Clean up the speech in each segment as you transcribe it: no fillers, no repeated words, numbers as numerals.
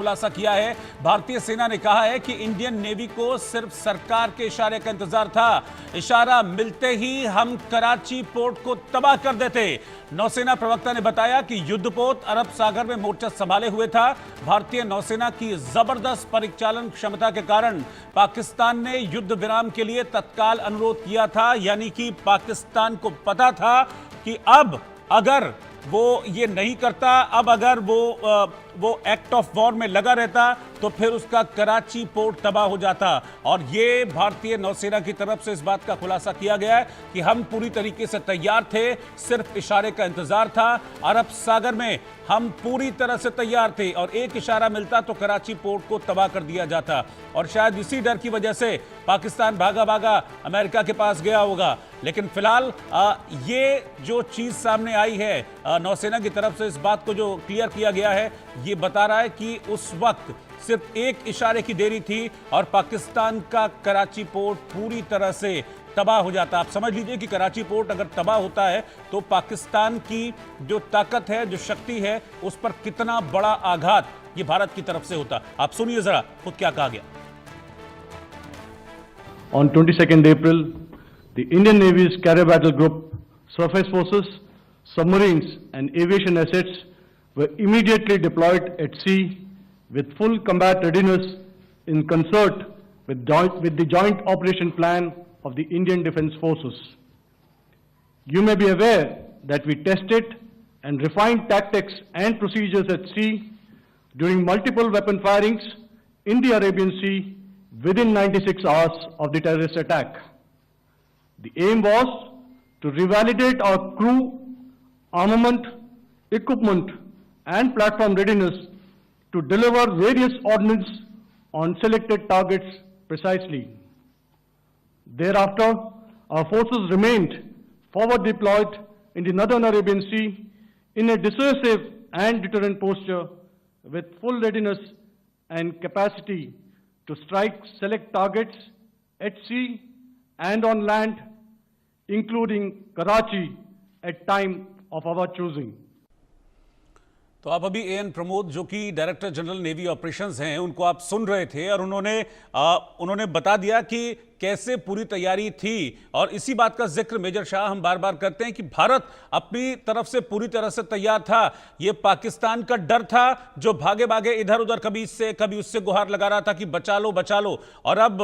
खुलासा किया है। भारतीय सेना ने कहा है कि इंडियन नेवी को सिर्फ सरकार के इशारे का इंतजार था। इशारा मिलते ही हम कराची पोर्ट को तबाह कर देते। नौसेना प्रवक्ता ने बताया कि युद्धपोत अरब सागर में मोर्चा संभाले हुए था। भारतीय नौसेना की जबरदस्त परिचालन क्षमता के कारण पाकिस्तान ने युद्ध विराम के लिए तत्काल अनुरोध किया था, यानी कि पाकिस्तान को पता था कि अब अगर वो ये नहीं करता, अब अगर वो एक्ट ऑफ वॉर में लगा रहता तो फिर उसका कराची पोर्ट तबाह हो जाता। और ये भारतीय नौसेना की तरफ से इस बात का खुलासा किया गया है कि हम पूरी तरीके से तैयार थे, सिर्फ इशारे का इंतजार था। अरब सागर में हम पूरी तरह से तैयार थे और एक इशारा मिलता तो कराची पोर्ट को तबाह कर दिया जाता। और शायद इसी डर की वजह से पाकिस्तान भागा भागा अमेरिका के पास गया होगा। लेकिन फिलहाल ये जो चीज सामने आई है नौसेना की तरफ से, इस बात को जो क्लियर किया गया है, ये बता रहा है कि उस वक्त सिर्फ एक इशारे की देरी थी और पाकिस्तान का कराची पोर्ट पूरी तरह से तबाह हो जाता। आप समझ लीजिए कि कराची पोर्ट अगर तबाह होता है तो पाकिस्तान की जो ताकत है, जो शक्ति है, उस पर कितना बड़ा आघात ये भारत की तरफ से होता। आप सुनिए जरा खुद क्या कहा गया। On 22nd April, the Indian Navy's Carrier Battle Group, surface forces, submarines and aviation assets were immediately deployed at sea with full combat readiness in concert with the Joint Operation Plan of the Indian Defence Forces. You may be aware that we tested and refined tactics and procedures at sea during multiple weapon firings in the Arabian Sea within 96 hours of the terrorist attack. The aim was to revalidate our crew, armament, equipment and platform readiness to deliver various ordnance on selected targets precisely. Thereafter, our forces remained forward deployed in the Northern Arabian Sea in a dissuasive and deterrent posture with full readiness and capacity to strike select targets at sea and on land, including Karachi at time of our choosing. तो आप अभी an Pramod, जो कि director general navy operations हैं, उनको आप सुन रहे थे और उन्होंने बता दिया कि कैसे पूरी तैयारी थी। और इसी बात का जिक्र मेजर शाह हम बार बार करते हैं कि भारत अपनी तरफ से पूरी तरह से तैयार था। ये पाकिस्तान का डर था जो भागे भागे इधर उधर कभी इससे कभी उससे गुहार लगा रहा था कि बचा लो बचा लो। और अब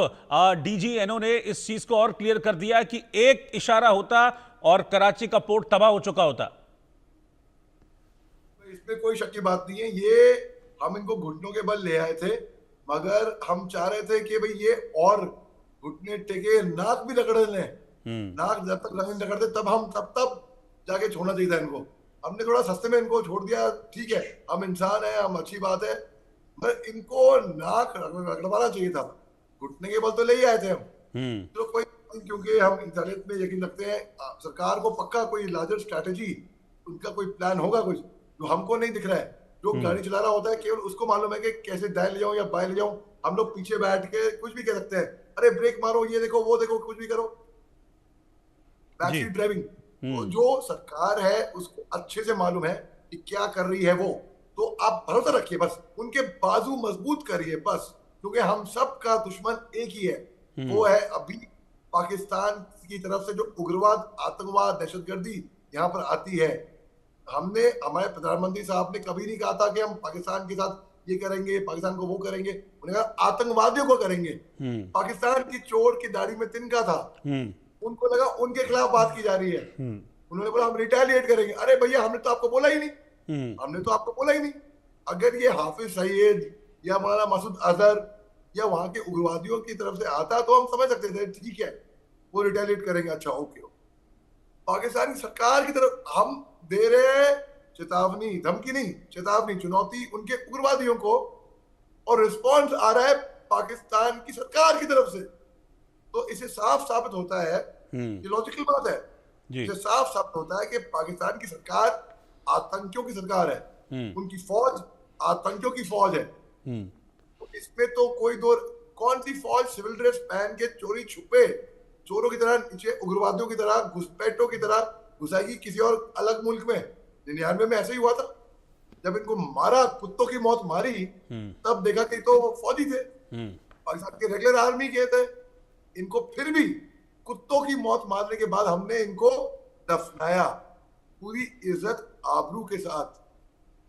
डीजीएनओ ने इस चीज को और क्लियर कर दिया कि एक इशारा होता और कराची का पोर्ट तबाह हो चुका होता। इसमें कोई शक की बात नहीं है। ये हम इनको घुटनों के बल ले आए थे, मगर हम चाह रहे थे कि भाई ये और घुटने टेके, नाक भी रगड़ लें। नाक जब तक नहीं रगड़ते तब जाके छोड़ना चाहिए था इनको। हमने थोड़ा सस्ते में इनको छोड़ दिया, ठीक है, हम इंसान हैं, हम, अच्छी बात है, पर इनको नाक रगड़वाना चाहिए था। घुटने के बल तो ले ही आए थे हम। तो कोई, क्योंकि हम इंसानियत में यकीन रखते हैं, सरकार को पक्का कोई लार्जर स्ट्रैटेजी, उनका कोई प्लान होगा कुछ जो हमको नहीं दिख रहा है। जो गाड़ी चला रहा होता है केवल उसको मालूम है कि कैसे दाएं ले जाऊं या बाएं ले जाऊं। हम लोग पीछे बैठ के कुछ भी कह सकते हैं, अरे ब्रेक मारो, ये देखो वो देखो, कुछ भी करो, बैक सीट ड्राइविंग। तो जो सरकार है उसको अच्छे से मालूम है कि क्या कर रही है वो। तो आप भरोसा रखिए, बस उनके बाजू मजबूत करिए बस, क्योंकि हम सब का दुश्मन एक ही है। वो है अभी पाकिस्तान की तरफ से जो उग्रवाद, आतंकवाद, दहशतगर्दी यहाँ पर आती है। हमने, हमारे प्रधानमंत्री साहब ने कभी नहीं कहा था कि हम पाकिस्तान के साथ ये करेंगे, पाकिस्तान को वो करेंगे। उन्होंने कहा आतंकवादियों को करेंगे। पाकिस्तान की चोर की दाढ़ी में तिनका था, उनको लगा उनके खिलाफ बात की जा रही है। उन्होंने बोला हम रिटेलिएट करेंगे। अरे भैया, हमने तो आपको बोला ही नहीं, हमने तो आपको बोला ही नहीं। अगर ये हाफिज सईद या मौलाना मसूद अजहर या वहां के उग्रवादियों की तरफ से आता तो हम समझ सकते थे, ठीक है, वो रिटेलिएट करेंगे, अच्छा ओके। पाकिस्तानी सरकार की तरफ हम दे रहे चेतावनी, धमकी नहीं, चेतावनी, चुनौती उनके उग्रवादियों को, और रिस्पॉन्स आ रहा है पाकिस्तान की सरकार की तरफ से। तो इसे साफ साबित होता है, ये लॉजिकल बात है, इसे साफ साबित होता है कि पाकिस्तान की सरकार आतंकियों की सरकार है। उनकी फौज आतंकियों की फौज है। तो इसमें तो कोई दो, कौन सी फौज सिविल ड्रेस पहन के चोरी छुपे चोरों की तरह नीचे, उग्रवादियों की तरह, घुसपैठों की तरह घुसाएगी किसी और अलग मुल्क में? 99 में ऐसे ही हुआ था। जब इनको मारा, कुत्तों की मौत मारी, तब देखा कि तो फौजी थे, पाकिस्तान के रेगुलर आर्मी के थे। इनको फिर भी कुत्तों की मौत मारने के बाद हमने इनको दफनाया पूरी इज्जत आबरू के साथ।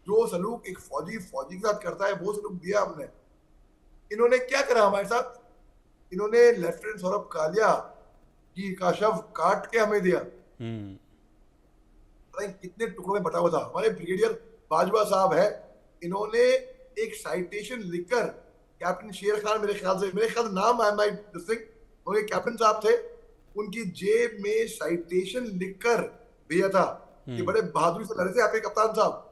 जो सलूक एक फौजी के साथ करता है वो सलूक दिया हमने। इन्होंने क्या करा हमारे साथ? इन्होंने लेफ्टिनेंट सौरभ कालिया का शव काट के हमें दिया। कितने टुकड़ों में बटा हुआ था। हमारे ब्रिगेडियर बाजवा साहब है, इन्होंने एक साइटेशन लिखकर, कैप्टन शेर खान मेरे ख्याल से नाम आई माइट डिस्टिंग, उनके कैप्टन साहब थे, उनकी जेब में साइटेशन लिखकर भेजा था कि बड़े बहादुरी से लड़े थे आपके कप्तान साहब।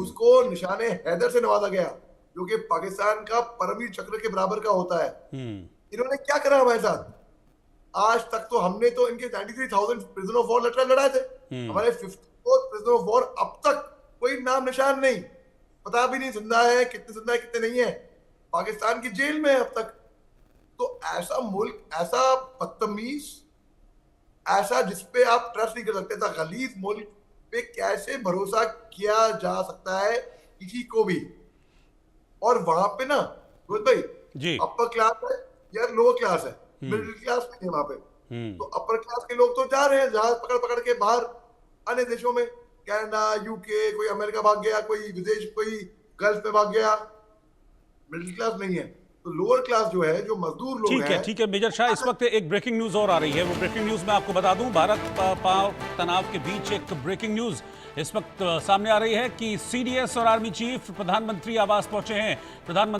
उसको निशाने हैदर से नवाजा गया, जो कि पाकिस्तान का परमवीर चक्र के बराबर का होता है। इन्होंने क्या करा हमारे साथ? आज तक तो हमने तो इनके 93,000 प्रिजनर ऑफ वॉर लड़ाए थे। हमारे 54 प्रिजनर ऑफ वॉर अब तक कोई नाम निशान नहीं, पता भी नहीं जिंदा है कितने नहीं है, पाकिस्तान की जेल में है अब तक। तो ऐसा मुल्क, ऐसा बदतमीज, ऐसा जिसपे आप ट्रस्ट नहीं कर सकते, था गलीज मुल्क पे कैसे भरोसा किया जा सकता है किसी को भी? और वहां पे ना रोहित भाई जी, अपर क्लास है या लोअर क्लास है, मिडिल क्लास नहीं है वहां पे। तो अपर क्लास के लोग तो जा रहे हैं जहाज पकड़ के बाहर अन्य देशों में, कनाडा, यूके, कोई अमेरिका भाग गया, कोई विदेश, कोई गल्फ में भाग गया। मिडिल क्लास नहीं है, तो लोअर क्लास जो है, जो मजदूर लोग हैं। ठीक है मेजर शाह, इस वक्त एक ब्रेकिंग न्यूज और आ रही है। वो ब्रेकिंग न्यूज मैं आपको बता दूं, भारत पाक तनाव के बीच एक ब्रेकिंग न्यूज इस वक्त सामने आ रही है कि सीडीएस और आर्मी चीफ प्रधानमंत्री आवास पहुंचे हैं। प्रधानमंत्री